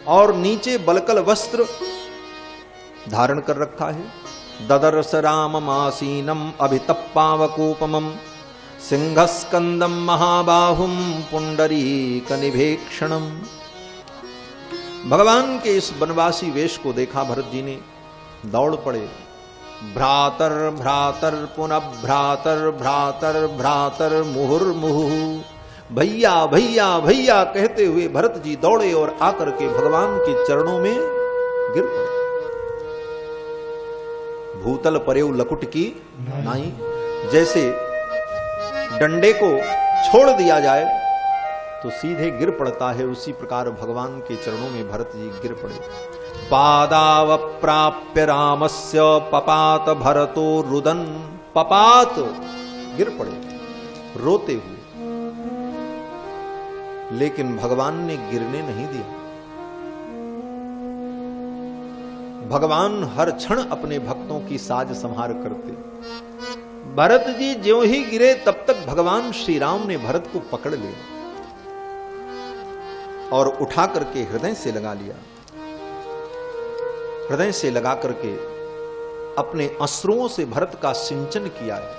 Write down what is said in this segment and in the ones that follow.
और नीचे बलकल वस्त्र धारण कर रखा है। ददर्श राममासीनम अभितप्पावकोपमम सिंहस्कंदम महाबाहुम पुंडरीकनिभेक्षणम। भगवान के इस वनवासी वेश को देखा भरत जी ने, दौड़ पड़े। भ्रातर भ्रातर पुनः भ्रातर भ्रातर भ्रातर मुहुर्मुहु, भैया भैया भैया कहते हुए भरत जी दौड़े और आकर के भगवान के चरणों में गिर पड़े। भूतल परेव लकुट की नाई, जैसे डंडे को छोड़ दिया जाए तो सीधे गिर पड़ता है, उसी प्रकार भगवान के चरणों में भरत जी गिर पड़े। पादाव प्राप्य रामस्य पपात भरतो रुदन, पपात गिर पड़े रोते हुए, लेकिन भगवान ने गिरने नहीं दिया। भगवान हर क्षण अपने भक्तों की साज संहार करते। भरत जी ज्यों ही गिरे तब तक भगवान श्री राम ने भरत को पकड़ लिया और उठा करके हृदय से लगा लिया। हृदय से लगा करके अपने अश्रुओं से भरत का सिंचन किया है।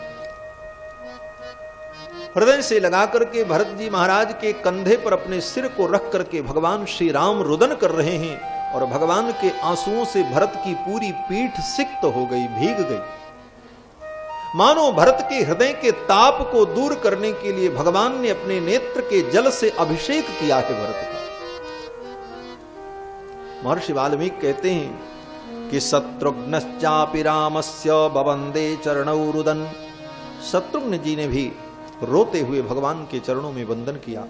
हृदय से लगा करके भरत जी महाराज के कंधे पर अपने सिर को रख करके भगवान श्री राम रुदन कर रहे हैं और भगवान के आंसुओं से भरत की पूरी पीठ सिक्त हो गई, भीग गई। मानो भरत के हृदय के ताप को दूर करने के लिए भगवान ने अपने नेत्र के जल से अभिषेक किया है भरत का। महर्षि वाल्मीकि कहते हैं कि शत्रुघ्नश्चापि रामस्य बवंदे चरणौ रुदन। शत्रुघ्न जी ने भी रोते हुए भगवान के चरणों में वंदन किया।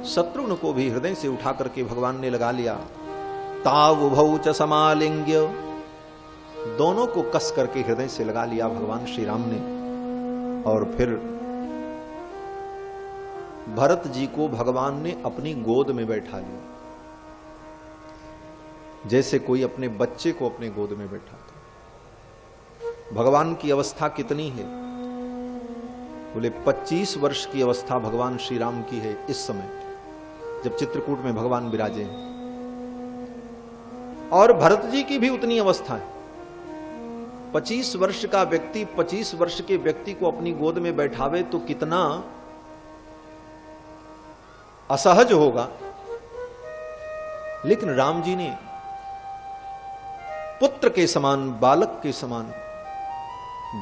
शत्रुघ्न को भी हृदय से उठा करके भगवान ने लगा लिया। तावुभौ च समालिंग्य, दोनों को कस करके हृदय से लगा लिया भगवान श्री राम ने। और फिर भरत जी को भगवान ने अपनी गोद में बैठा लिया, जैसे कोई अपने बच्चे को अपने गोद में बैठाता। भगवान की अवस्था कितनी है? बोले 25 वर्ष की अवस्था भगवान श्री राम की है इस समय, जब चित्रकूट में भगवान विराजे हैं। और भरत जी की भी उतनी अवस्था है। 25 वर्ष का व्यक्ति 25 वर्ष के व्यक्ति को अपनी गोद में बैठावे तो कितना असहज होगा। लेकिन राम जी ने पुत्र के समान, बालक के समान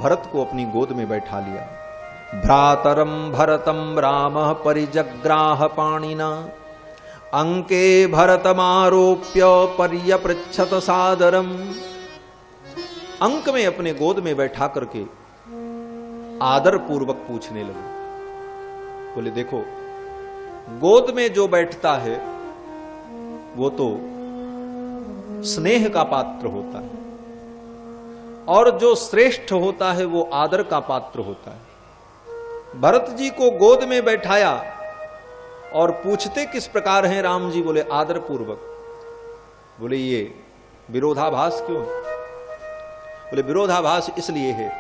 भरत को अपनी गोद में बैठा लिया। भ्रातरम भरतम रामः परिजग्राह पाणिना, अंके भरतमारोप्य पर्यपृच्छत सादरम। अंक में अपने गोद में बैठा करके आदर पूर्वक पूछने लगे। बोले देखो, गोद में जो बैठता है वो तो स्नेह का पात्र होता है, और जो श्रेष्ठ होता है वो आदर का पात्र होता है। भरत जी को गोद में बैठाया और पूछते किस प्रकार हैं राम जी? बोले आदर पूर्वक। बोले ये विरोधाभास क्यों है? बोले विरोधाभास इसलिए है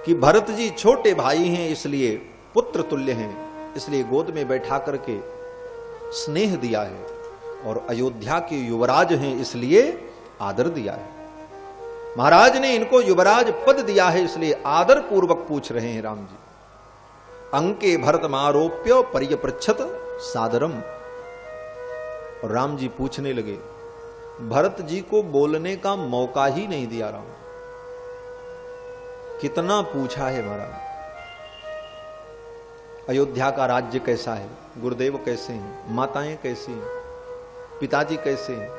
कि भरत जी छोटे भाई हैं, इसलिए पुत्र तुल्य हैं, इसलिए गोद में बैठा करके स्नेह दिया है, और अयोध्या के युवराज हैं इसलिए आदर दिया है। महाराज ने इनको युवराज पद दिया है, इसलिए आदर पूर्वक पूछ रहे हैं राम जी। अंके भरतमारोप्य पर्यपृच्छत सादरम। और राम जी पूछने लगे। भरत जी को बोलने का मौका ही नहीं दिया राम। कितना पूछा है महाराज, अयोध्या का राज्य कैसा है, गुरुदेव कैसे हैं, माताएं कैसी हैं, पिताजी कैसे हैं,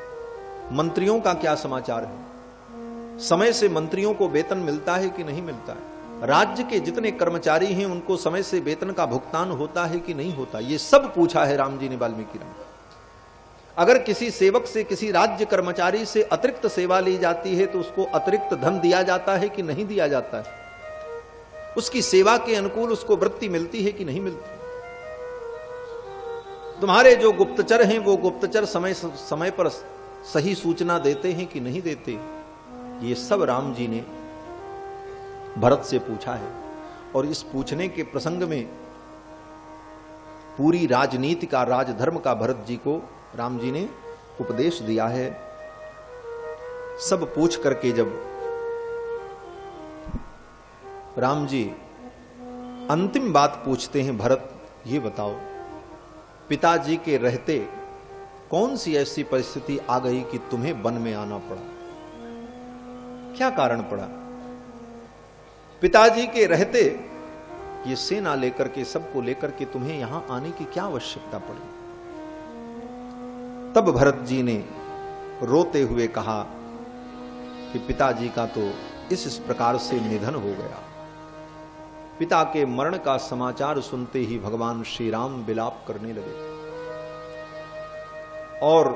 मंत्रियों का क्या समाचार है, समय से मंत्रियों को वेतन मिलता है कि नहीं मिलता है, राज्य के जितने कर्मचारी हैं उनको समय से वेतन का भुगतान होता है कि नहीं होता, ये सब पूछा है राम जी ने वाल्मीकि राम। अगर किसी सेवक से, किसी राज्य कर्मचारी से अतिरिक्त सेवा ली जाती है तो उसको अतिरिक्त धन दिया जाता है कि नहीं दिया जाता है, उसकी सेवा के अनुकूल उसको वृत्ति मिलती है कि नहीं मिलती। तुम्हारे जो गुप्तचर हैं वो गुप्तचर समय पर सही सूचना देते हैं कि नहीं देते, ये सब राम जी ने भरत से पूछा है। और इस पूछने के प्रसंग में पूरी राजनीति का, राजधर्म का भरत जी को राम जी ने उपदेश दिया है। सब पूछ करके जब राम जी अंतिम बात पूछते हैं, भरत ये बताओ पिताजी के रहते कौन सी ऐसी परिस्थिति आ गई कि तुम्हें वन में आना पड़ा? क्या कारण पड़ा? पिताजी के रहते ये सेना लेकर के, सबको लेकर के तुम्हें यहां आने की क्या आवश्यकता पड़ी? तब भरत जी ने रोते हुए कहा कि पिताजी का तो इस प्रकार से निधन हो गया। पिता के मरण का समाचार सुनते ही भगवान श्री राम विलाप करने लगे और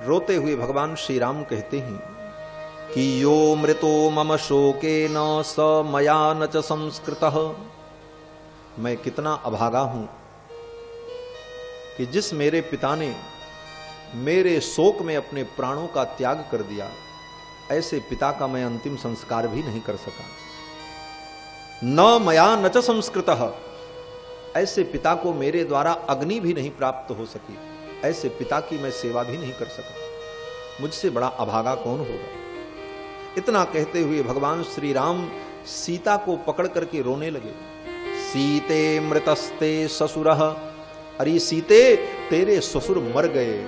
रोते हुए भगवान श्री राम कहते हैं कि यो मृतो मम शोकेन स मया न च संस्कृतः। मैं कितना अभागा हूं कि जिस मेरे पिता ने मेरे शोक में अपने प्राणों का त्याग कर दिया, ऐसे पिता का मैं अंतिम संस्कार भी नहीं कर सका। न मया न च संस्कृतः, ऐसे पिता को मेरे द्वारा अग्नि भी नहीं प्राप्त हो सकी, ऐसे पिता की मैं सेवा भी नहीं कर सका। मुझसे बड़ा अभागा कौन होगा? इतना कहते हुए भगवान श्री राम सीता को पकड़ करके रोने लगे। सीते मृतस्ते ससुरः, अरे सीते तेरे ससुर मर गए,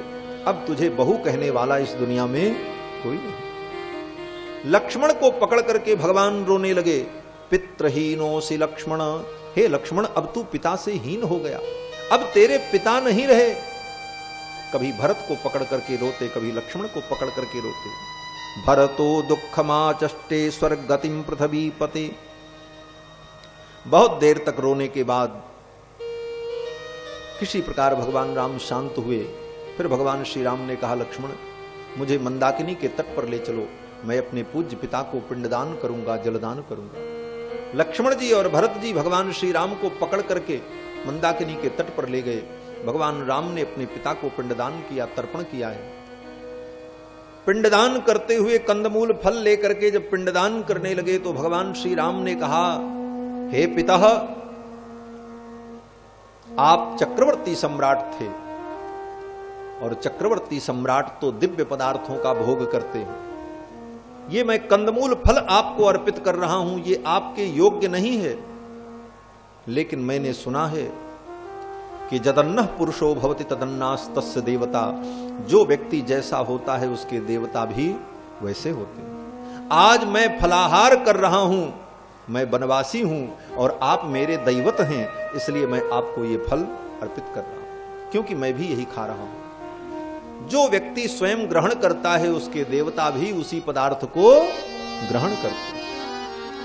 अब तुझे बहू कहने वाला इस दुनिया में कोई नहीं। लक्ष्मण को पकड़ करके भगवान रोने लगे। पितृहीनोसि लक्ष्मण, हे लक्ष्मण अब तू पिता से हीन हो गया, अब तेरे पिता नहीं रहे। कभी भरत को पकड़ करके रोते, कभी लक्ष्मण को पकड़ करके रोते। भरतो दुःखमाचष्टे स्वर्गतिम पृथ्वीपते। बहुत देर तक रोने के बाद किसी प्रकार भगवान राम शांत हुए। फिर भगवान श्री राम ने कहा, लक्ष्मण मुझे मंदाकिनी के तट पर ले चलो, मैं अपने पूज्य पिता को पिंडदान करूंगा, जलदान करूंगा। लक्ष्मण जी और भरत जी भगवान श्री राम को पकड़ करके मंदाकिनी के तट पर ले गए। भगवान राम ने अपने पिता को पिंडदान किया, तर्पण किया है। पिंडदान करते हुए कंदमूल फल लेकर के जब पिंडदान करने लगे तो भगवान श्री राम ने कहा, हे पिता आप चक्रवर्ती सम्राट थे और चक्रवर्ती सम्राट तो दिव्य पदार्थों का भोग करते हैं। ये मैं कंदमूल फल आपको अर्पित कर रहा हूं, ये आपके योग्य नहीं है, लेकिन मैंने सुना है कि जदन्नः पुरुषो भवति तदन्नास्तस्य देवता। जो व्यक्ति जैसा होता है उसके देवता भी वैसे होते हैं। आज मैं फलाहार कर रहा हूं, मैं वनवासी हूं और आप मेरे दैवत हैं, इसलिए मैं आपको ये फल अर्पित कर रहा हूं, क्योंकि मैं भी यही खा रहा हूं। जो व्यक्ति स्वयं ग्रहण करता है उसके देवता भी उसी पदार्थ को ग्रहण करते हैं।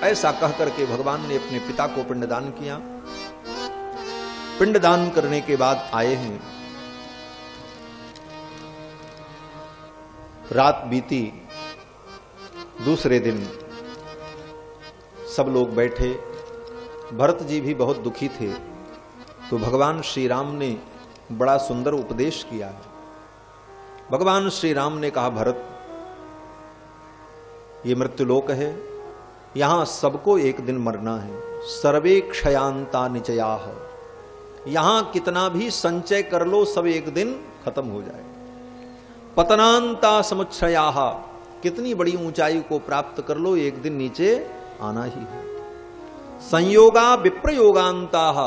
ऐसा कह करके भगवान ने अपने पिता को पिंडदान किया। पिंडदान करने के बाद आए हैं, रात बीती, दूसरे दिन सब लोग बैठे। भरत जी भी बहुत दुखी थे, तो भगवान श्री राम ने बड़ा सुंदर उपदेश किया है। भगवान श्री राम ने कहा, भरत ये मृत्युलोक है, यहां सबको एक दिन मरना है। सर्वे क्षयांता निचयाः, यहां कितना भी संचय कर लो सब एक दिन खत्म हो जाएगा। पतनांता समुच्छयाः, कितनी बड़ी ऊंचाई को प्राप्त कर लो एक दिन नीचे आना ही है। संयोगा विप्रयोगांताः,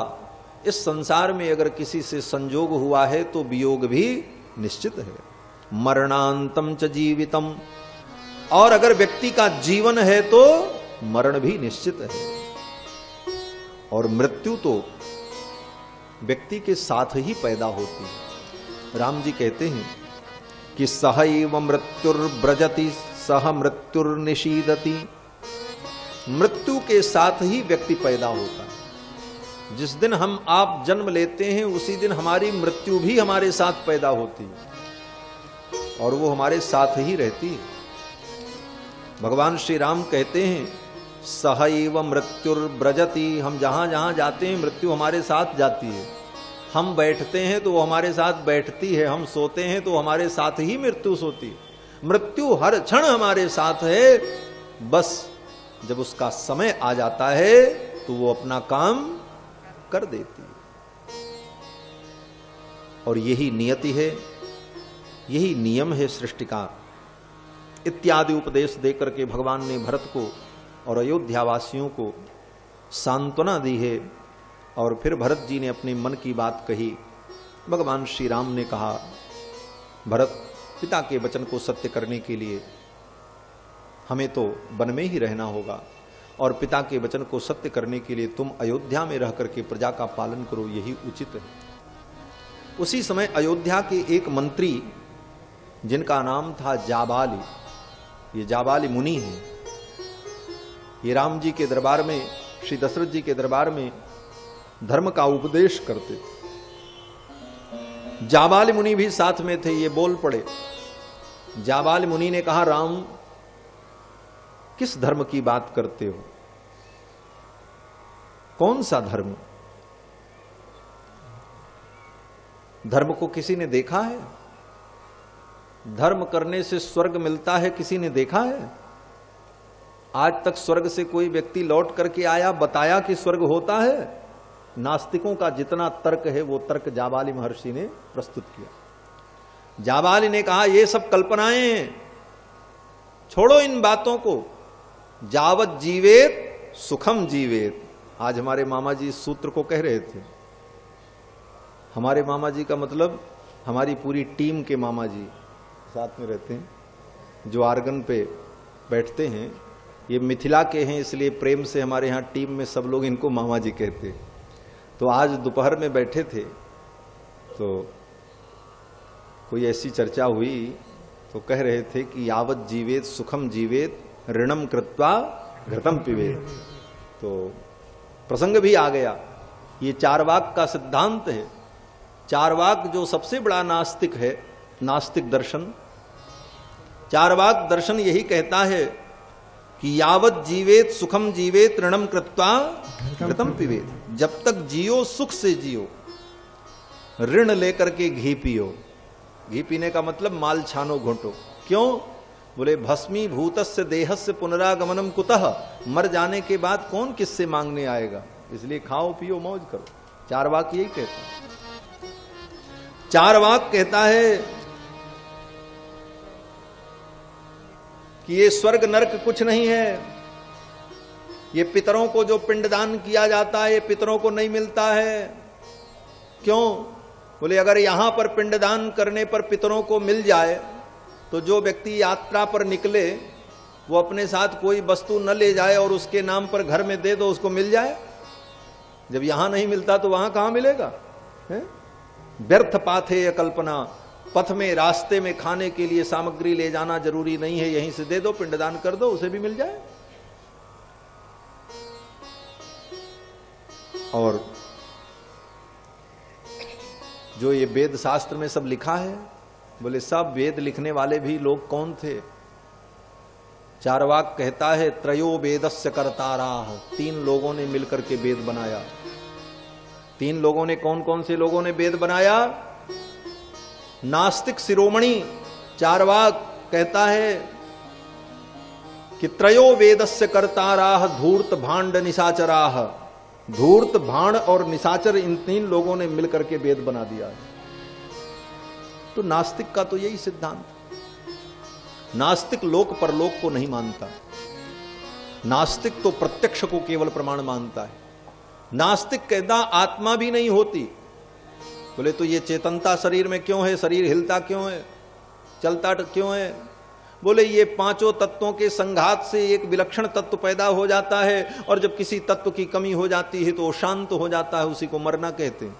इस संसार में अगर किसी से संयोग हुआ है तो वियोग भी निश्चित है। मरणांतम च जीवितम, और अगर व्यक्ति का जीवन है तो मरण भी निश्चित है। और मृत्यु तो व्यक्ति के साथ ही पैदा होती है। राम जी कहते हैं कि सहैव मृत्युर्ब्रजति सह मृत्युर्निशीदति। मृत्यु के साथ ही व्यक्ति पैदा होता है। जिस दिन हम आप जन्म लेते हैं उसी दिन हमारी मृत्यु भी हमारे साथ पैदा होती है और वो हमारे साथ ही रहती है। भगवान श्री राम कहते हैं सहैव मृत्युर्ब्रजति, हम जहां जहां जाते हैं मृत्यु हमारे साथ जाती है। हम बैठते हैं तो वो हमारे साथ बैठती है, हम सोते हैं तो हमारे साथ ही मृत्यु सोती है। मृत्यु हर क्षण हमारे साथ है, बस जब उसका समय आ जाता है तो वो अपना काम कर देती है। और यही नियति है, यही नियम है सृष्टि का, इत्यादि उपदेश देकर के भगवान ने भरत को और अयोध्यावासियों को सांत्वना दी है। और फिर भरत जी ने अपने मन की बात कही। भगवान श्री राम ने कहा, भरत, पिता के वचन को सत्य करने के लिए हमें तो वन में ही रहना होगा, और पिता के वचन को सत्य करने के लिए तुम अयोध्या में रह करके प्रजा का पालन करो, यही उचित है। उसी समय अयोध्या के एक मंत्री जिनका नाम था जाबाली, ये जाबाली मुनि हैं, ये राम जी के दरबार में, श्री दशरथ जी के दरबार में धर्म का उपदेश करते थे। जाबाली मुनि भी साथ में थे। ये बोल पड़े। जाबाली मुनि ने कहा, राम, किस धर्म की बात करते हो? कौन सा धर्म? धर्म को किसी ने देखा है? धर्म करने से स्वर्ग मिलता है, किसी ने देखा है? आज तक स्वर्ग से कोई व्यक्ति लौट करके आया, बताया कि स्वर्ग होता है? नास्तिकों का जितना तर्क है वो तर्क जाबाली महर्षि ने प्रस्तुत किया। जाबाली ने कहा, ये सब कल्पनाएं हैं, छोड़ो इन बातों को। जावत जीवेत सुखम जीवेत। आज हमारे मामा जी इस सूत्र को कह रहे थे। हमारे मामा जी का मतलब हमारी पूरी टीम के मामा जी साथ में रहते हैं, जो आर्गन पे बैठते हैं। ये मिथिला के हैं, इसलिए प्रेम से हमारे यहाँ टीम में सब लोग इनको मामा जी कहते हैं। तो आज दोपहर में बैठे थे तो कोई ऐसी चर्चा हुई, तो कह रहे थे कि यावत जीवेत सुखम जीवेत ऋणम कृत्वा घृतम पिबेत। तो प्रसंग भी आ गया। ये चारवाक का सिद्धांत है। चारवाक जो सबसे बड़ा नास्तिक है, नास्तिक दर्शन, चारवाक दर्शन यही कहता है कि यावत जीवेत सुखम जीवेत ऋणम कृत्वा घृतम पिबेत। जब तक जियो सुख से जियो, ऋण लेकर के घी पियो। घी पीने का मतलब माल छानो घोटो। क्यों? बोले भस्मी भूतस्य देहस्य पुनरागमनम कुतः। मर जाने के बाद कौन किससे मांगने आएगा, इसलिए खाओ पियो मौज करो। चारवाक यही कहता है। चारवाक कहता है कि ये स्वर्ग नरक कुछ नहीं है। ये पितरों को जो पिंडदान किया जाता है, ये पितरों को नहीं मिलता है। क्यों? बोले अगर यहां पर पिंडदान करने पर पितरों को मिल जाए तो जो व्यक्ति यात्रा पर निकले वो अपने साथ कोई वस्तु न ले जाए और उसके नाम पर घर में दे दो, उसको मिल जाए। जब यहां नहीं मिलता तो वहां कहां मिलेगा? व्यर्थ पाथे कल्पना। पथ में, रास्ते में खाने के लिए सामग्री ले जाना जरूरी नहीं है, यहीं से दे दो, पिंडदान कर दो, उसे भी मिल जाए। और जो ये वेद शास्त्र में सब लिखा है, बोले सब वेद लिखने वाले भी लोग कौन थे? चारवाक कहता है त्रयो वेदस्य कर्ताराः। 3 लोगों ने मिलकर के वेद बनाया। 3 लोगों ने, कौन कौन से लोगों ने वेद बनाया? नास्तिक शिरोमणि चारवाक कहता है कि त्रयो वेदस्य कर्ताराः धूर्त भांड निशाचराः। धूर्त, भाण और निशाचर, इन 3 लोगों ने मिलकर के वेद बना दिया है। तो नास्तिक का तो यही सिद्धांत। नास्तिक लोक परलोक को नहीं मानता। नास्तिक तो प्रत्यक्ष को केवल प्रमाण मानता है। नास्तिक कहता आत्मा भी नहीं होती। बोले तो ये चेतनता शरीर में क्यों है? शरीर हिलता क्यों है, चलता क्यों है? बोले ये 5 तत्वों के संघात से एक विलक्षण तत्व पैदा हो जाता है, और जब किसी तत्व की कमी हो जाती है तो वो शांत हो जाता है, उसी को मरना कहते हैं।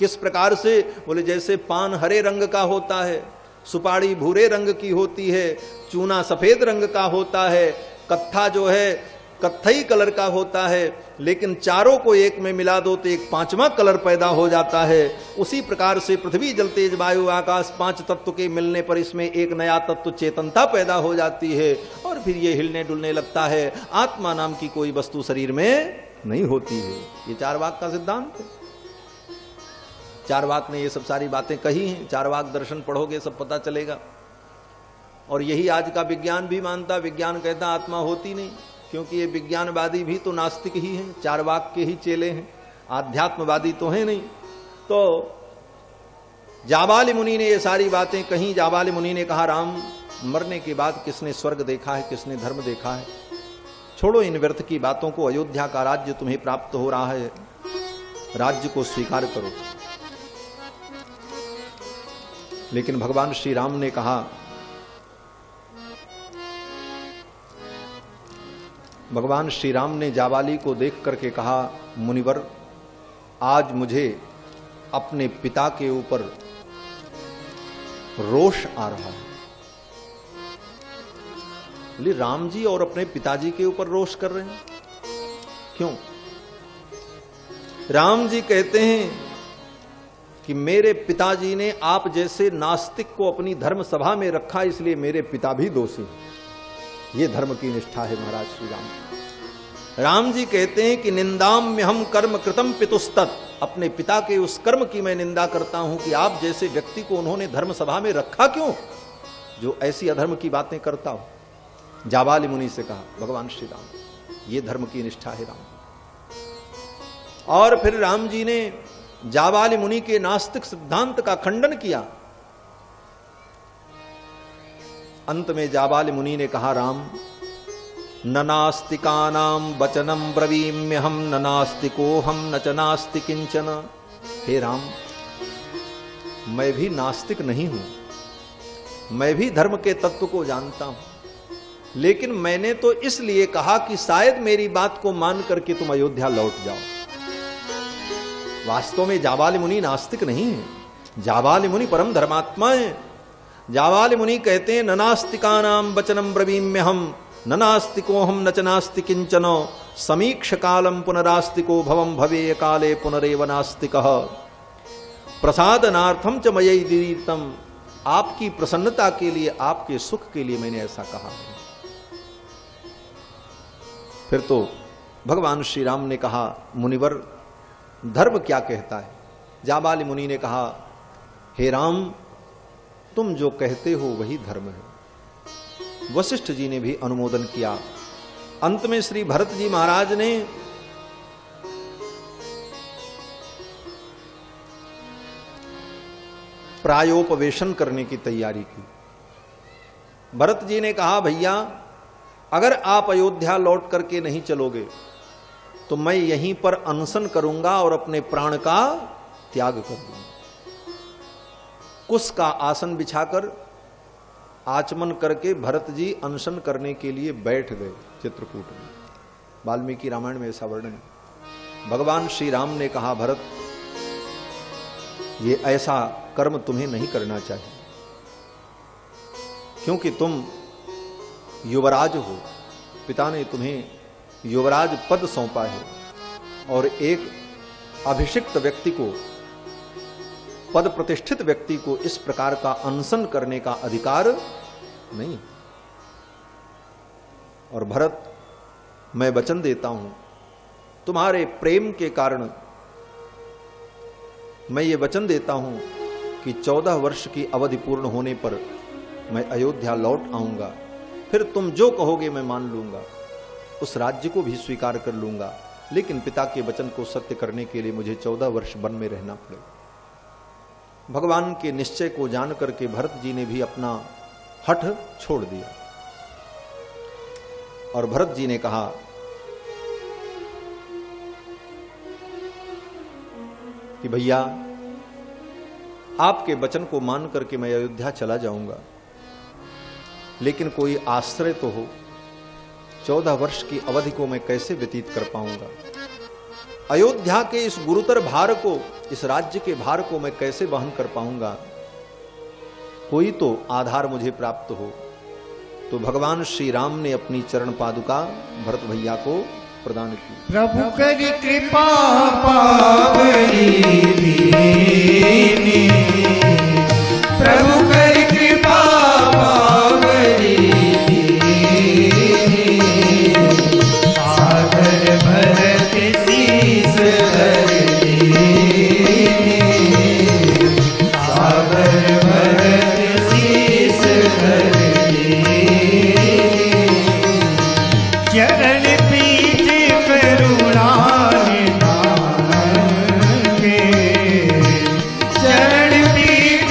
किस प्रकार से? बोले जैसे पान हरे रंग का होता है, सुपारी भूरे रंग की होती है, चूना सफेद रंग का होता है, कत्था जो है कत्थई कलर का होता है, लेकिन चारों को एक में मिला दो तो एक 5वां कलर पैदा हो जाता है। उसी प्रकार से पृथ्वी जल तेज वायु आकाश 5 तत्व के मिलने पर इसमें एक नया तत्व चेतनता पैदा हो जाती है, और फिर ये हिलने डुलने लगता है। आत्मा नाम की कोई वस्तु शरीर में नहीं होती है। ये चारवाक का सिद्धांत है। चारवाक ने ये सब सारी बातें कही हैं। चारवाक दर्शन पढ़ोगे सब पता चलेगा। और यही आज का विज्ञान भी मानता। विज्ञान कहता आत्मा होती नहीं, क्योंकि ये विज्ञानवादी भी तो नास्तिक ही हैं, चारवाक के ही चेले हैं, आध्यात्मवादी तो हैं नहीं। तो जाबाली मुनि ने ये सारी बातें कहीं। जाबाली मुनि ने कहा, राम, मरने के बाद किसने स्वर्ग देखा है, किसने धर्म देखा है? छोड़ो इन व्यर्थ की बातों को। अयोध्या का राज्य तुम्हें प्राप्त हो रहा है, राज्य को स्वीकार करो। लेकिन भगवान श्री राम ने कहा, भगवान श्री राम ने जाबाली को देख करके कहा, मुनिवर, आज मुझे अपने पिता के ऊपर रोष आ रहा है। बोले, राम जी और अपने पिताजी के ऊपर रोष कर रहे हैं, क्यों? राम जी कहते हैं कि मेरे पिताजी ने आप जैसे नास्तिक को अपनी धर्म सभा में रखा, इसलिए मेरे पिता भी दोषी हैं। ये धर्म की निष्ठा है महाराज श्री राम। राम जी कहते हैं कि निंदाम में हम कर्म कृतम पितुस्तत्, अपने पिता के उस कर्म की मैं निंदा करता हूं कि आप जैसे व्यक्ति को उन्होंने धर्म सभा में रखा क्यों, जो ऐसी अधर्म की बातें करता हो। जाबाली मुनि से कहा भगवान श्री राम, ये धर्म की निष्ठा है राम। और फिर राम जी ने जाबाली मुनि के नास्तिक सिद्धांत का खंडन किया। अंत में जाबाली मुनि ने कहा, राम, न नास्तिकानां वचनम ब्रवीम्यहम न नास्तिकोहम न च नास्ति किंचन। हे राम, मैं भी नास्तिक नहीं हूं, मैं भी धर्म के तत्व को जानता हूं, लेकिन मैंने तो इसलिए कहा कि शायद मेरी बात को मान करके तुम अयोध्या लौट जाओ। वास्तव में जाबाली मुनि नास्तिक नहीं है, जाबाली मुनि परम धर्मात्मा है। जाबाली मुनि कहते हैं, न नास्तिकानां वचनम ब्रवीम्यहम न नास्तिकोहम न च नास्ति किंचन समीक्ष कालम पुनरास्तिको भवम भवेय काले पुनरेव नास्तिकः प्रसादनार्थम च मयैदीतम। आपकी प्रसन्नता के लिए, आपके सुख के लिए मैंने ऐसा कहा है। फिर तो भगवान श्री राम ने कहा, मुनिवर, धर्म क्या कहता है? जाबाली मुनि ने कहा, हे राम, तुम जो कहते हो वही धर्म है। वशिष्ठ जी ने भी अनुमोदन किया। अंत में श्री भरत जी महाराज ने प्रायोपवेशन करने की तैयारी की। भरत जी ने कहा, भैया, अगर आप अयोध्या लौट करके नहीं चलोगे तो मैं यहीं पर अनशन करूंगा और अपने प्राण का त्याग कर दूंगा। कुश का आसन बिछाकर आचमन करके भरत जी अनशन करने के लिए बैठ गए चित्रकूट में। वाल्मीकि रामायण में ऐसा वर्णन है। भगवान श्री राम ने कहा, भरत, ये ऐसा कर्म तुम्हें नहीं करना चाहिए, क्योंकि तुम युवराज हो, पिता ने तुम्हें युवराज पद सौंपा है, और एक अभिषिक्त व्यक्ति को, पद प्रतिष्ठित व्यक्ति को इस प्रकार का अनशन करने का अधिकार नहीं। और भरत, मैं वचन देता हूं, तुम्हारे प्रेम के कारण मैं ये वचन देता हूं कि 14 वर्ष की अवधि पूर्ण होने पर मैं अयोध्या लौट आऊंगा। फिर तुम जो कहोगे मैं मान लूंगा, उस राज्य को भी स्वीकार कर लूंगा, लेकिन पिता के वचन को सत्य करने के लिए मुझे 14 वर्ष वन में रहना पड़ेगा। भगवान के निश्चय को जान करके भरत जी ने भी अपना हठ छोड़ दिया। और भरत जी ने कहा कि भैया, आपके वचन को मान करके मैं अयोध्या चला जाऊंगा, लेकिन कोई आश्रय तो हो। 14 वर्ष की अवधि को मैं कैसे व्यतीत कर पाऊंगा? अयोध्या के इस गुरुतर भार को, इस राज्य के भार को मैं कैसे वहन कर पाऊंगा? कोई तो आधार मुझे प्राप्त हो। तो भगवान श्री राम ने अपनी चरण पादुका भरत भैया को प्रदान की। प्रभु करी कृपा पावरी दीनी, प्रभु करी कृपा पावरी दीनी, सागर भरत शीस धर दीनी, सागर भरत शीस धर दीनी, चरण पीठ करुणा निधान के, चरण पीठ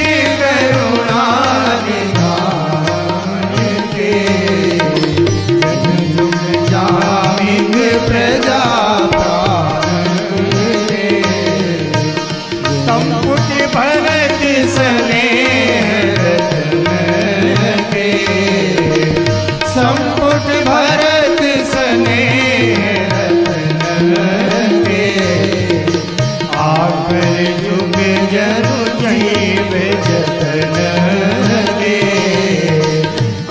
जतन गे,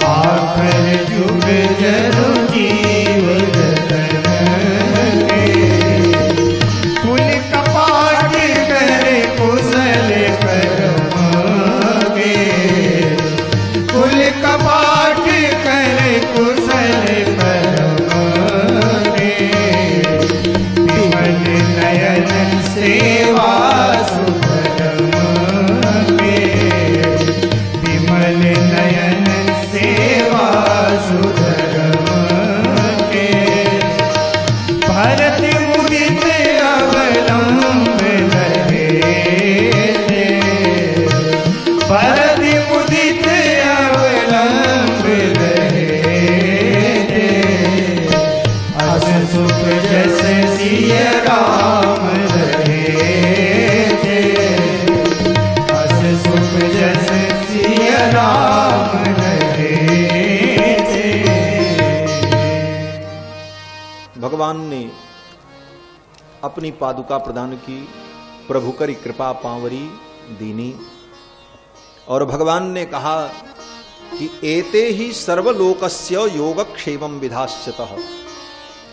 आखर जुग जनु जीव जतन गे। कुल कपाट करे कुशल कर्म गे, कुल कपाट करे कुशल कर्म गे। विमल नयन सेवा सुधर्म गे, विमल नयन सेवा सुधर्म गे। भरत मुदित अवलंब रहे थे, भरत मुदित अवलंब रहे थे। अस सुख जस सिय राम रहे थे, अस सुख जस सिय राम रहे थे। भगवान ने अपनी पादुका प्रदान की, प्रभु करी कृपा पांवरी दीनी। और भगवान ने कहा कि एते ही सर्वलोकस्य योगक्षेमं विधास्यतः,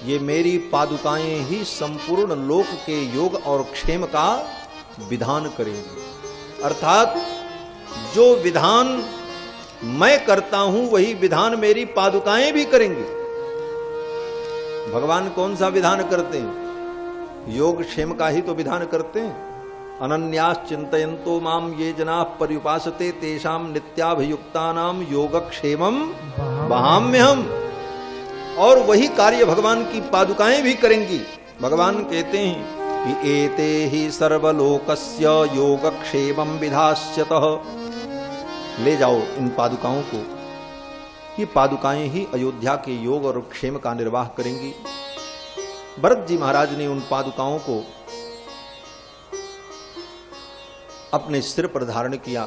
ये मेरी पादुकाएं ही संपूर्ण लोक के योग और क्षेम का विधान करेंगी। अर्थात जो विधान मैं करता हूं वही विधान मेरी पादुकाएं भी करेंगी। भगवान कौन सा विधान करते हैं? योग क्षेम का ही तो विधान करते हैं। अनन्यास चिंतयन्तो माम ये जना पर्युपासते तेषाम नित्याभियुक्तानाम योगक्षेमम वहाम्यहम्। और वही कार्य भगवान की पादुकाएं भी करेंगी। भगवान कहते हैं कि एते ही सर्वलोकस्य योगक्षेमं विधास्यतः, ले जाओ इन पादुकाओं को। ये पादुकाएं ही अयोध्या के योग और क्षेम का निर्वाह करेंगी। भरत जी महाराज ने उन पादुकाओं को अपने सिर पर धारण किया।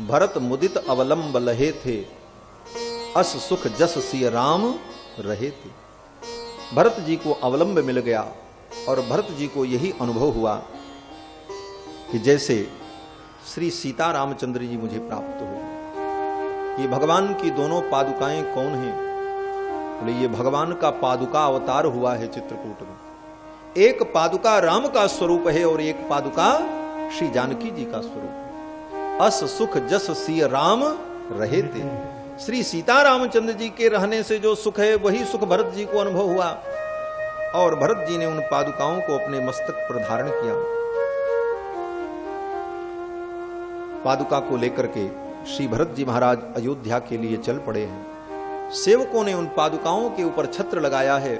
भरत मुदित अवलंब लहे थे, अस सुख जस सिय राम रहे थे। भरत जी को अवलंब मिल गया और भरत जी को यही अनुभव हुआ कि जैसे श्री सीता रामचंद्र जी मुझे प्राप्त हुए। ये भगवान की दोनों पादुकाएं कौन हैं? बोले ये भगवान का पादुका अवतार हुआ है चित्रकूट में। एक पादुका राम का स्वरूप है और एक पादुका श्री जानकी जी का स्वरूप। अस सुख जस सिय राम रहे थे। श्री सीता रामचंद्र जी के रहने से जो सुख है वही सुख भरत जी को अनुभव हुआ और भरत जी ने उन पादुकाओं को अपने मस्तक पर धारण किया। पादुका को लेकर के श्री भरत जी महाराज अयोध्या के लिए चल पड़े हैं। सेवकों ने उन पादुकाओं के ऊपर छत्र लगाया है,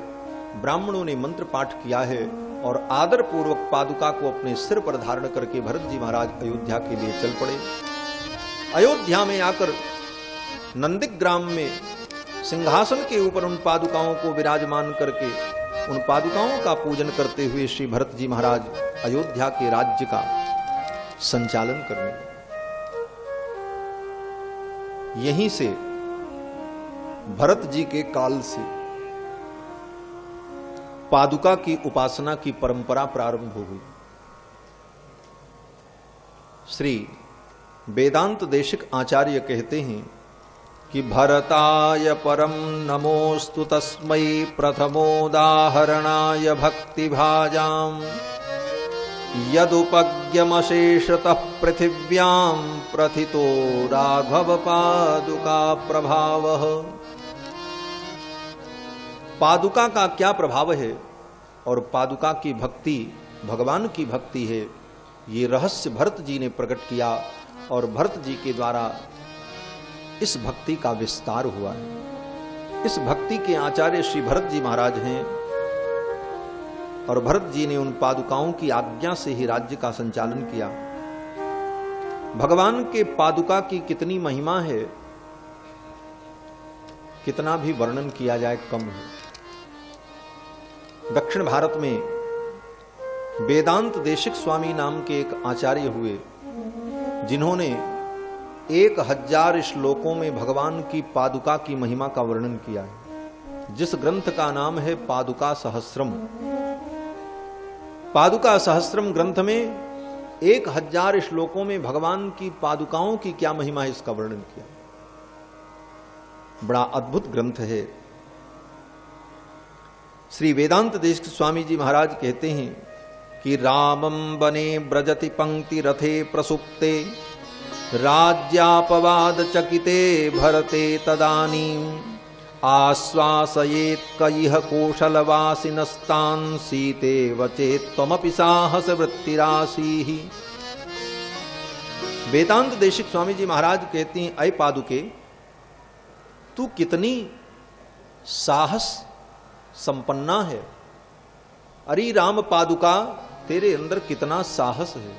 ब्राह्मणों ने मंत्र पाठ किया है और आदर पूर्वक पादुका को अपने सिर पर धारण करके भरत जी महाराज अयोध्या के लिए चल पड़े। अयोध्या में आकर नंदिग्राम में सिंहासन के ऊपर उन पादुकाओं को विराजमान करके उन पादुकाओं का पूजन करते हुए श्री भरत जी महाराज अयोध्या के राज्य का संचालन करने लगे। यहीं से भरत जी के काल से पादुका की उपासना की परंपरा प्रारंभ हो गई। श्री वेदांत देशिक आचार्य कहते हैं कि भरताय परम नमोस्तु तस्मै प्रथमोदाहरणाय भक्तिभाजाम यदुपज्ञमशेषतः पृथिव्यां प्रथितो राघव पादुका प्रभावः। पादुका का क्या प्रभाव है और पादुका की भक्ति भगवान की भक्ति है, ये रहस्य भरत जी ने प्रकट किया और भरत जी के द्वारा इस भक्ति का विस्तार हुआ है। इस भक्ति के आचार्य श्री भरत जी महाराज हैं और भरत जी ने उन पादुकाओं की आज्ञा से ही राज्य का संचालन किया। भगवान के पादुका की कितनी महिमा है, कितना भी वर्णन किया जाए कम है। दक्षिण भारत में वेदांत देशिक स्वामी नाम के एक आचार्य हुए जिन्होंने 1000 श्लोकों में भगवान की पादुका की महिमा का वर्णन किया है, जिस ग्रंथ का नाम है पादुका सहस्त्रम। पादुका सहस्त्रम ग्रंथ में 1000 श्लोकों में भगवान की पादुकाओं की क्या महिमा है इसका वर्णन किया। बड़ा अद्भुत ग्रंथ है। श्री वेदांत देश स्वामी जी महाराज कहते हैं कि रामं वने ब्रजति पंक्ति रथे प्रसुप्ते राज्यापवाद चकिते भरते तदानीं आश्वासयेत् कयिह कौशलवासिनस्तान् सीते वचेत् त्वमपि साहस वृत्तिरासीः। वेदांत देशिक स्वामी जी महाराज कहते हैं, अय पादुके, तू कितनी साहस संपन्ना है। अरे राम पादुका, तेरे अंदर कितना साहस है।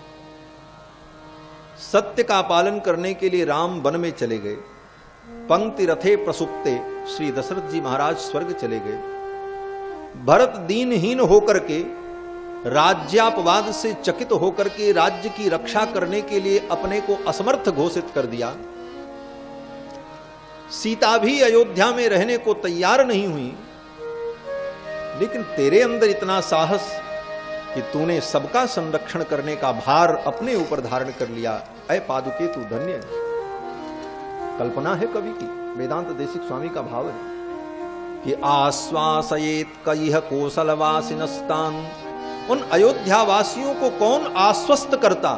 सत्य का पालन करने के लिए राम वन में चले गए। पंक्ति रथे प्रसुप्ते, श्री दशरथ जी महाराज स्वर्ग चले गए। भरत दीनहीन होकर के, राज्यापवाद से चकित होकर के राज्य की रक्षा करने के लिए अपने को असमर्थ घोषित कर दिया। सीता भी अयोध्या में रहने को तैयार नहीं हुई, लेकिन तेरे अंदर इतना साहस कि तूने सबका संरक्षण करने का भार अपने ऊपर धारण कर लिया। अय पादुके, तू धन्य है। कल्पना है कवि की, वेदांत देशिक स्वामी का भाव है कि आश्वासयेत् कयिह कौशलवासिनस्तान्, उन अयोध्या वासियों को कौन आश्वस्त करता,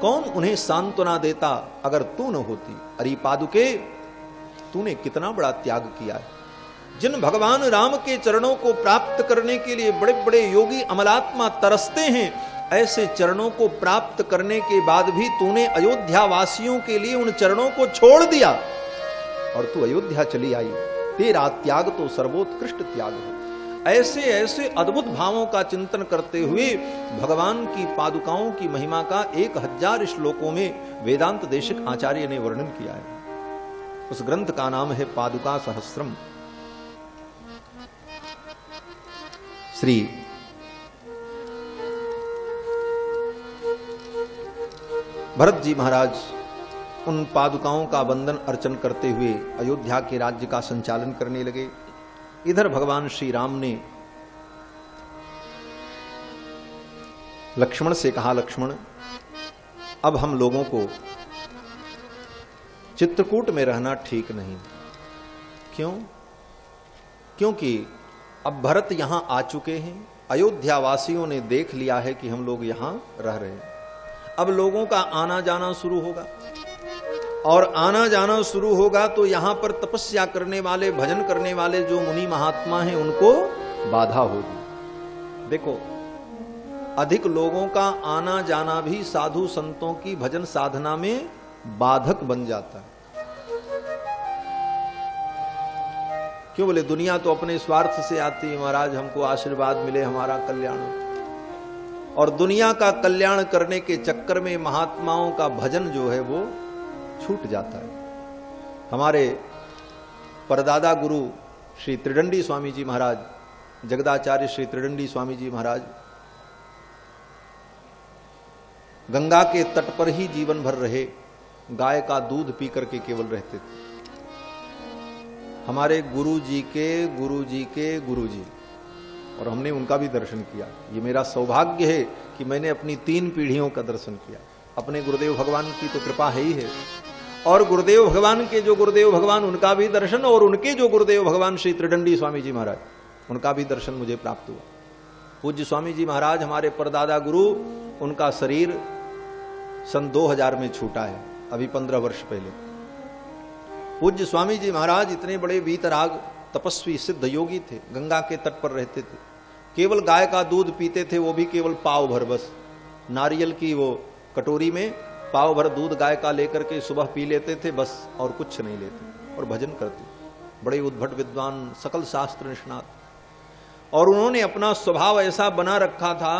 कौन उन्हें सांत्वना देता अगर तू न होती। अरे पादुके, तूने कितना बड़ा त्याग किया है। जिन भगवान राम के चरणों को प्राप्त करने के लिए बड़े बड़े योगी अमलात्मा तरसते हैं, ऐसे चरणों को प्राप्त करने के बाद भी तूने अयोध्या वासियों के लिए उन चरणों को छोड़ दिया और तू अयोध्या चली आई। तेरा त्याग तो सर्वोत्कृष्ट त्याग है। ऐसे ऐसे अद्भुत भावों का चिंतन करते हुए भगवान की पादुकाओं की महिमा का 1000 श्लोकों में वेदांत देशिक आचार्य ने वर्णन किया है। उस ग्रंथ का नाम है पादुका सहस्त्रम। श्री भरत जी महाराज उन पादुकाओं का वंदन अर्चन करते हुए अयोध्या के राज्य का संचालन करने लगे। इधर भगवान श्री राम ने लक्ष्मण से कहा, लक्ष्मण, अब हम लोगों को चित्रकूट में रहना ठीक नहीं। क्यों? क्योंकि अब भरत यहां आ चुके हैं। अयोध्या वासियों ने देख लिया है कि हम लोग यहां रह रहे हैं। अब लोगों का आना जाना शुरू होगा, और आना जाना शुरू होगा तो यहां पर तपस्या करने वाले, भजन करने वाले जो मुनि महात्मा हैं, उनको बाधा होगी। देखो, अधिक लोगों का आना जाना भी साधु संतों की भजन साधना में बाधक बन जाता है। क्यों? बोले दुनिया तो अपने स्वार्थ से आती है, महाराज हमको आशीर्वाद मिले, हमारा कल्याण। और दुनिया का कल्याण करने के चक्कर में महात्माओं का भजन जो है वो छूट जाता है। हमारे परदादा गुरु श्री त्रिदंडी स्वामी जी महाराज, जगदाचार्य श्री त्रिदंडी स्वामी जी महाराज गंगा के तट पर ही जीवन भर रहे, गाय का दूध पी करके केवल रहते थे। हमारे गुरु जी के गुरु जी के गुरु जी, और हमने उनका भी दर्शन किया। ये मेरा सौभाग्य है कि मैंने अपनी 3 पीढ़ियों का दर्शन किया। अपने गुरुदेव भगवान की तो कृपा है ही है, और गुरुदेव भगवान के जो गुरुदेव भगवान उनका भी दर्शन, और उनके जो गुरुदेव भगवान श्री त्रिदंडी स्वामी जी महाराज उनका भी दर्शन मुझे प्राप्त हुआ। पूज्य स्वामी जी महाराज हमारे परदादा गुरु, उनका शरीर सन 2000 में छूटा है, अभी 15 वर्ष पहले। पूज्य स्वामी जी महाराज इतने बड़े वीतराग तपस्वी सिद्ध योगी थे, गंगा के तट पर रहते थे, केवल गाय का दूध पीते थे, वो भी केवल पाव भर, बस नारियल की वो कटोरी में पाव भर दूध गाय का लेकर के सुबह पी लेते थे, बस, और कुछ नहीं लेते, और भजन करते। बड़े उद्भट विद्वान, सकल शास्त्र निष्णात। और उन्होंने अपना स्वभाव ऐसा बना रखा था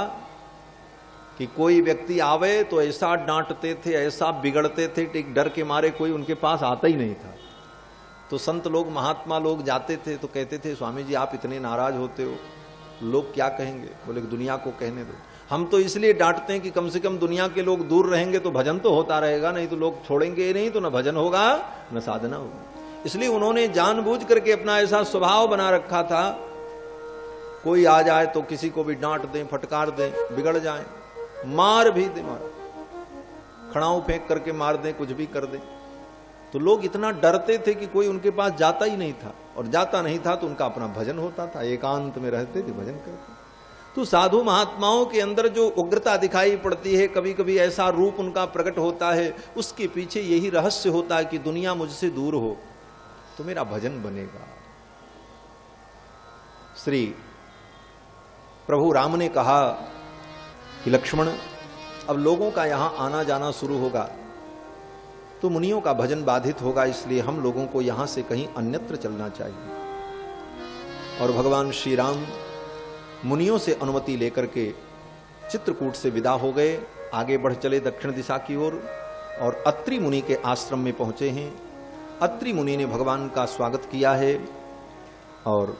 कि कोई व्यक्ति आवे तो ऐसा डांटते थे, ऐसा बिगड़ते थे, एक डर के मारे कोई उनके पास आता ही नहीं था। तो संत लोग, महात्मा लोग जाते थे तो कहते थे, स्वामी जी आप इतने नाराज होते हो, लोग क्या कहेंगे? बोले दुनिया को कहने दो, हम तो इसलिए डांटते हैं कि कम से कम दुनिया के लोग दूर रहेंगे तो भजन तो होता रहेगा, नहीं तो लोग छोड़ेंगे ही नहीं, तो न भजन होगा न साधना होगी। इसलिए उन्होंने जानबूझ करके अपना ऐसा स्वभाव बना रखा था, कोई आ जाए तो किसी को भी डांट दें, फटकार दें, बिगड़ जाए। मार भी दे, मार खड़ाऊ फेंक करके मार दे, कुछ भी कर दे। तो लोग इतना डरते थे कि कोई उनके पास जाता ही नहीं था, और जाता नहीं था तो उनका अपना भजन होता था, एकांत में रहते थे, भजन करते। तो साधु महात्माओं के अंदर जो उग्रता दिखाई पड़ती है, कभी कभी ऐसा रूप उनका प्रकट होता है, उसके पीछे यही रहस्य होता है कि दुनिया मुझसे दूर हो तो मेरा भजन बनेगा। श्री प्रभु राम ने कहा कि लक्ष्मण, अब लोगों का यहां आना जाना शुरू होगा तो मुनियों का भजन बाधित होगा, इसलिए हम लोगों को यहां से कहीं अन्यत्र चलना चाहिए। और भगवान श्री राम मुनियों से अनुमति लेकर के चित्रकूट से विदा हो गए, आगे बढ़ चले दक्षिण दिशा की ओर, और अत्रि मुनि के आश्रम में पहुंचे हैं। अत्रि मुनि ने भगवान का स्वागत किया है, और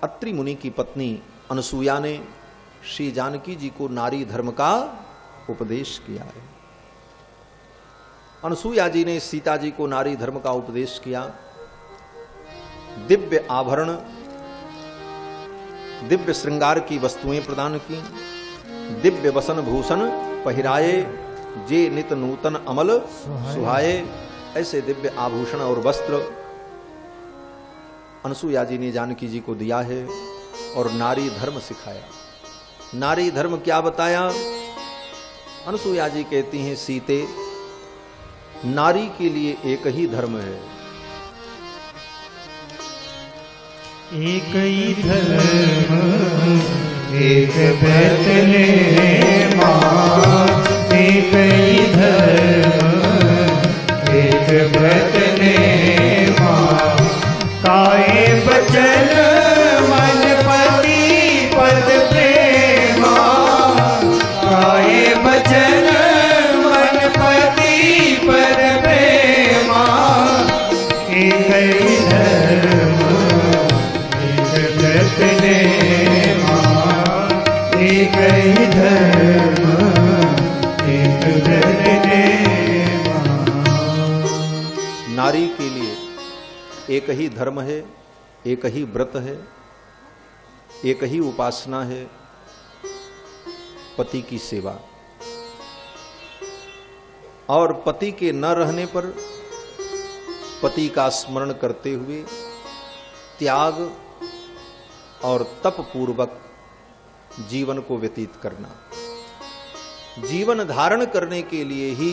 अत्रि मुनि की पत्नी अनसुया ने श्री जानकी जी को नारी धर्म का उपदेश किया है। अनसुया जी ने सीता जी को नारी धर्म का उपदेश किया। दिव्य आभरण, दिव्य श्रृंगार की वस्तुएं प्रदान की, दिव्य वसन भूषण पहिराए, जे नित नूतन अमल सुहाए, ऐसे दिव्य आभूषण और वस्त्र अनसुया जी ने जानकी जी को दिया है, और नारी धर्म सिखाया। नारी धर्म क्या बताया? अनसुया जी कहती हैं, सीते, नारी के लिए एक ही धर्म है। एक ही धर्म, एक व्रत ले मां, एक ही धर्म, एक व्रत ले मां, काए बचन मन पति पद प्रेमा, काए बचन मन पति पद प्रेमा, एक ही धर्म, एक ही धर्म, एक नारी के लिए एक ही धर्म है, एक ही व्रत है, एक ही उपासना है, पति की सेवा। और पति के न रहने पर पति का स्मरण करते हुए त्याग और तप पूर्वक जीवन को व्यतीत करना। जीवन धारण करने के लिए ही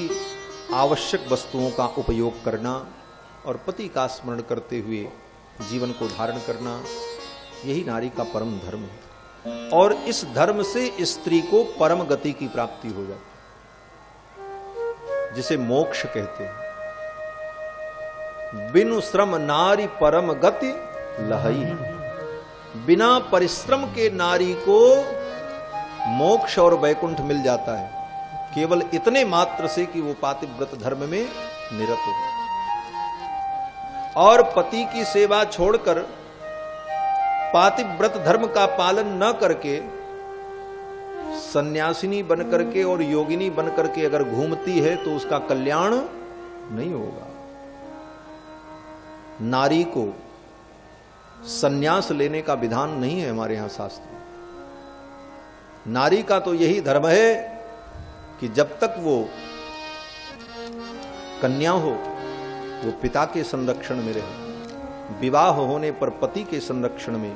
आवश्यक वस्तुओं का उपयोग करना और पति का स्मरण करते हुए जीवन को धारण करना, यही नारी का परम धर्म है। और इस धर्म से स्त्री को परम गति की प्राप्ति हो जाती, जिसे मोक्ष कहते हैं। बिनु श्रम नारी परम गति लहई। बिना परिश्रम के नारी को मोक्ष और वैकुंठ मिल जाता है, केवल इतने मात्र से कि वो पातिव्रत धर्म में निरत हो। और पति की सेवा छोड़कर पातिव्रत धर्म का पालन न करके सन्यासिनी बनकर के और योगिनी बनकर के अगर घूमती है तो उसका कल्याण नहीं होगा। नारी को सन्यास लेने का विधान नहीं है हमारे यहां शास्त्र में। नारी का तो यही धर्म है कि जब तक वो कन्या हो वो पिता के संरक्षण में रहे, विवाह होने पर पति के संरक्षण में,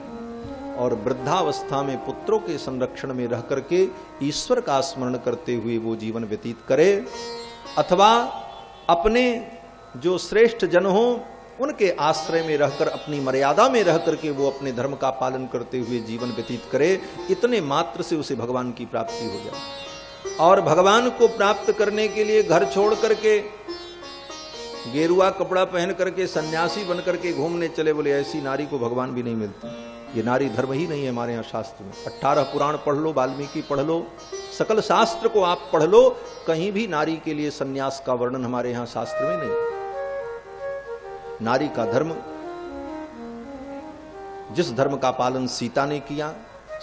और वृद्धावस्था में पुत्रों के संरक्षण में रह करके ईश्वर का स्मरण करते हुए वो जीवन व्यतीत करे, अथवा अपने जो श्रेष्ठ जन हो उनके आश्रय में रहकर अपनी मर्यादा में रह करके वो अपने धर्म का पालन करते हुए जीवन व्यतीत करे। इतने मात्र से उसे भगवान की प्राप्ति हो जाए। और भगवान को प्राप्त करने के लिए घर छोड़ करके गेरुआ कपड़ा पहन करके सन्यासी बन करके घूमने चले, बोले ऐसी नारी को भगवान भी नहीं मिलती। ये नारी धर्म ही नहीं है हमारे यहाँ शास्त्र में। 18 पुराण पढ़ लो, वाल्मीकि पढ़ लो, सकल शास्त्र को आप पढ़ लो, कहीं भी नारी के लिए सन्यास का वर्णन हमारे यहाँ शास्त्र में नहीं। नारी का धर्म, जिस धर्म का पालन सीता ने किया,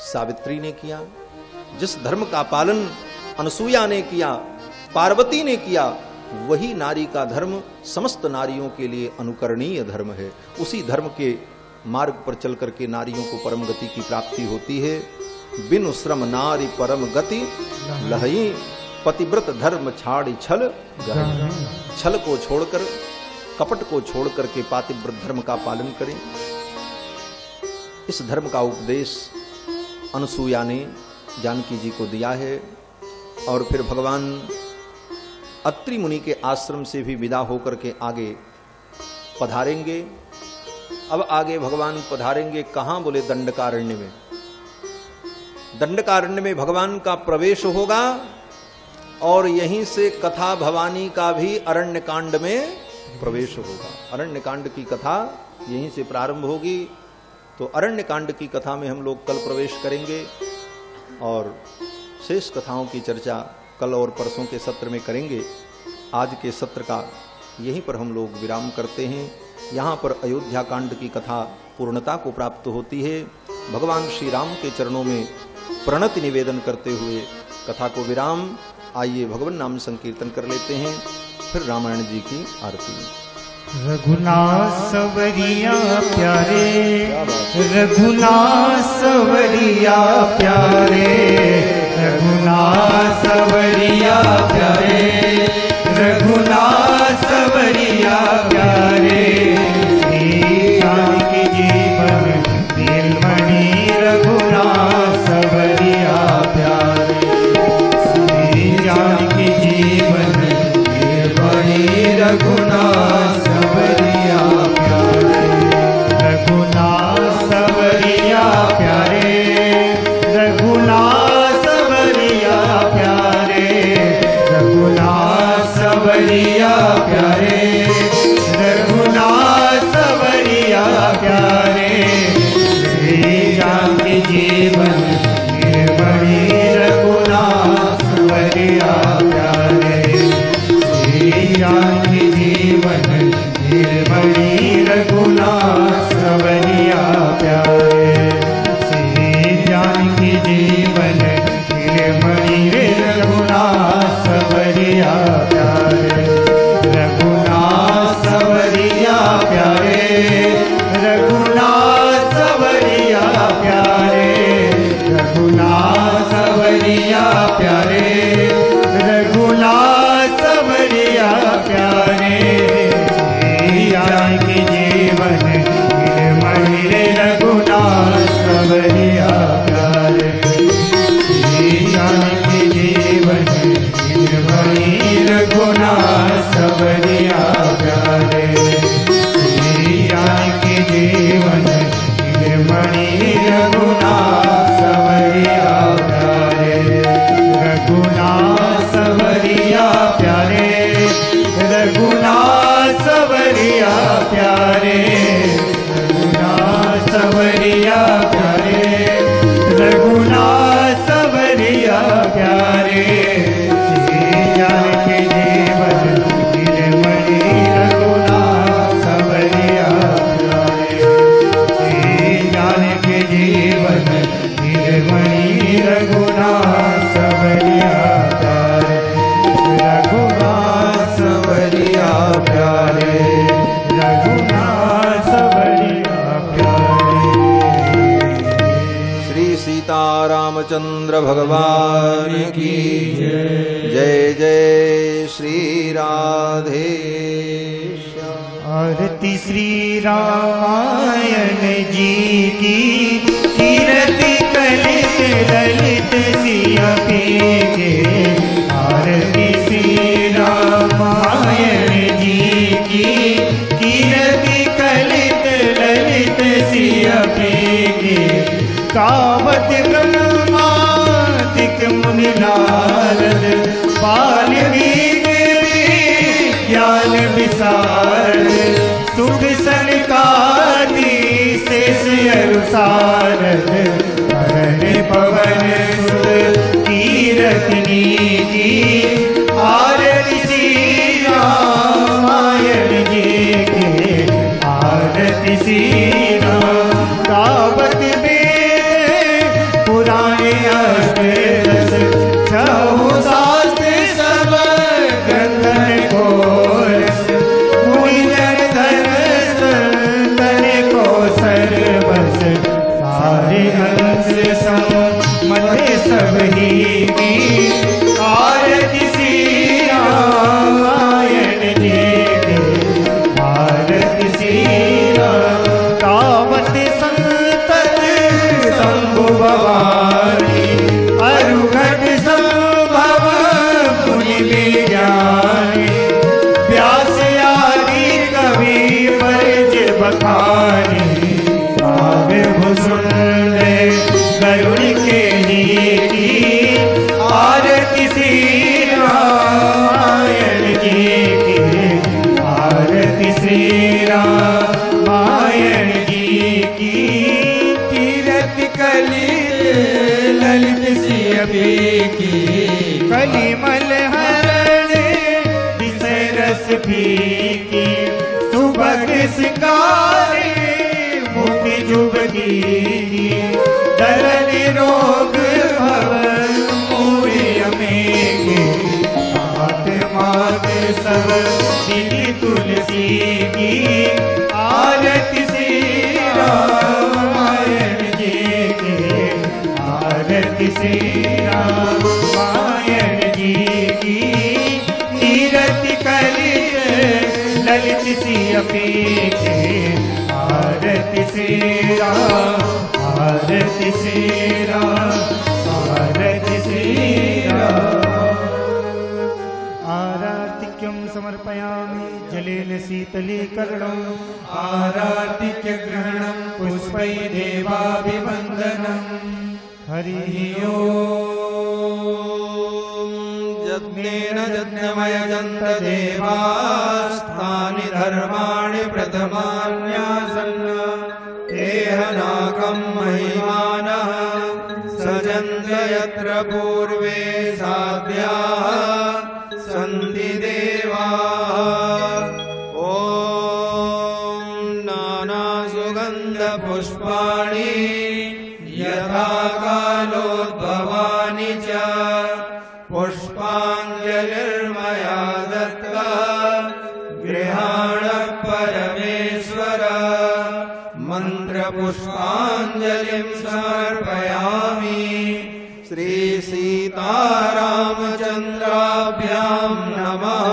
सावित्री ने किया, जिस धर्म का पालन अनसुया ने किया, पार्वती ने किया, वही नारी का धर्म समस्त नारियों के लिए अनुकरणीय धर्म है। उसी धर्म के मार्ग पर चल करके नारियों को परम गति की प्राप्ति होती है। बिनु श्रम नारी परम गति लहई, पतिव्रत धर्म छाड़ी छल गहई। छल को छोड़कर, कपट को छोड़कर के पातिव्रत धर्म का पालन करें। इस धर्म का उपदेश अनुसूया ने जानकी जी को दिया है। और फिर भगवान अत्रि मुनि के आश्रम से भी विदा होकर के आगे पधारेंगे। अब आगे भगवान पधारेंगे कहां? बोले दंडकारण्य में। दंडकारण्य में भगवान का प्रवेश होगा और यहीं से कथा भवानी का भी अरण्य कांड में प्रवेश होगा। अरण्य कांड की कथा यहीं से प्रारंभ होगी। तो अरण्य कांड की कथा में हम लोग कल प्रवेश करेंगे और शेष कथाओं की चर्चा कल और परसों के सत्र में करेंगे। आज के सत्र का यहीं पर हम लोग विराम करते हैं। यहाँ पर अयोध्या कांड की कथा पूर्णता को प्राप्त होती है। भगवान श्री राम के चरणों में प्रणति निवेदन करते हुए कथा को विराम। आइए भगवान नाम संकीर्तन कर लेते हैं, फिर रामायण जी की आरती। रघुनाथ सवरिया प्यारे, रघुनाथ सवरिया प्यारे, रघुनाथ सवरिया प्यारे, रघुनाथ सवरिया प्यारे। श्री जानकी जीवन दिलमणि रघुनाथ सवरिया प्यारे, श्री जानकी जीवन दिलमणि रघुनाथ सवरिया प्यारे, रघुनाथ सवरिया प्यारे, रघुनाथ सवरिया प्यारे, रघुनाथ सवरिया प्यारे, रघुनाथ सवरिया प्यारे। श्री जानकी जीवन निर्मणि रघुनाथ सवरिया प्यारे, श्री जानकी जीवन निर्मणि रघुनाथ सवरिया प्यारे, श्री जानकी जीवन निर्मणि रघुनाथ सवरिया प्यारे, रघुनाथ सवरिया प्यारे, रघुनाथ सवरिया प्यारे, रघुनाथ सवरिया प्यारे, रघुनाथ सवरिया प्यारे। श्री जानकी जीवन निर्मणि रघुनाथ सवरिया प्यारे, श्री जानकी जीवन निर्मणि रघुनाथ सवरिया प्यारे, श्री जानकी जीवन निर्मणि रघुनाथ सवरिया प्यारे, रघुनाथ सवरिया प्यारे, रघुनाथ सवरिया प्यारे, रघुनाथ सवरिया प्यारे, रघुनाथ सवरिया प्यारे। श्री जानकी जीवन निर्मणि रघुनाथ सवरिया प्यारे, श्री जानकी जीवन निर्मणि रघुनाथ सवरिया प्यारे, रघुनाथ सवरिया प्यारे, रघुनाथ सवरिया प्यारे। श्री सीतारामचंद्र भगवान की जय। जय श्री राधे। आरती श्री रामायण जी की, कीरति कलित ललित सिया के। आरती श्री रामायण जी की, कीरति कलित ललित सिया के। कावत ब्रह्मादिक मुनि नारद, वाल्मीकि ज्ञान विशारद। सुख सनकादि शेष अनुसारद, हरण पवन सुत कीरतनी की। आरती श्री रामायण जी के, आरती श्री राम। गावत पुराणे अष्टदश, छहु शास्त्र सब ग्रंथन को रस। मुनि जन धन संतन को सर्वस, सारे हंस सम बखानी काव्य भुसुंडे गरुड़ के नीति आरती श्री रामायण जी की आरती श्री रामायण जी की तीरथ कली ललित सियबी की कलिमल हरण विषय रस फीकी सुभग सिंगारे मुक्ति जुबगी दलन रोग भव मूर्य में आत्मात सब दिली तुलसी की आरती श्री रामायण जी की आरती श्री रामायण जी की तीरथ कली ललित सियपी के आरती श्री राम आरती श्री राम आरती श्री राम आरातिक्यं समर्पयामि जलेन शीतलीकरणम् आरातिक्यग्रहणं पुष्पै देवाभिवन्दनम् हरिः ओम् यज्ञेन यज्ञमयजन्त देवास्तानि धर्माणि प्रथमान्यासन् एहनाकं महिमानः सजन्त यत्र पूर्वे साध्याः सन्ति देवाः ॐ नानासुगन्धपुष्पाणि यथा कालोद्भवानि च पुष्पाञ्जलिर्मया दत्ता गृहाण परमेश्वर मन्त्रपुष्पाञ्जलिं समर्पयामि श्री सीतारामचन्द्राभ्यां नमः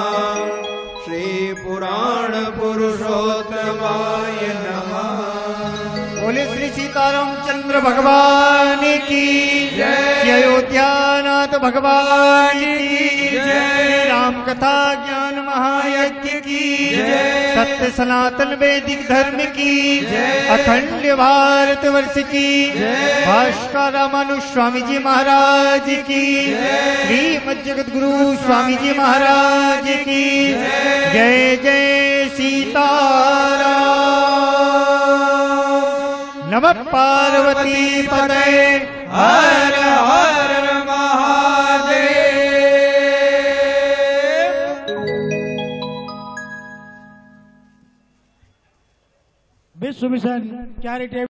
श्री पुराण पुरुषोत्तमाय नमः। बोले श्री सीतारामचंद्र भगवान की जय अयोध्यानाथ भगवान की जय राम कथा ज्ञान महायज्ञ की जय सत्य सनातन वैदिक धर्म की जय अखंड भारत वर्ष की जय भास्कर रामानुज स्वामी जी महाराज की श्रीमद जगत गुरु स्वामी जी महाराज की जय जय सीताराम नमः पार्वती पते हर हर महादेव। विश्व मिशन चैरिटेबल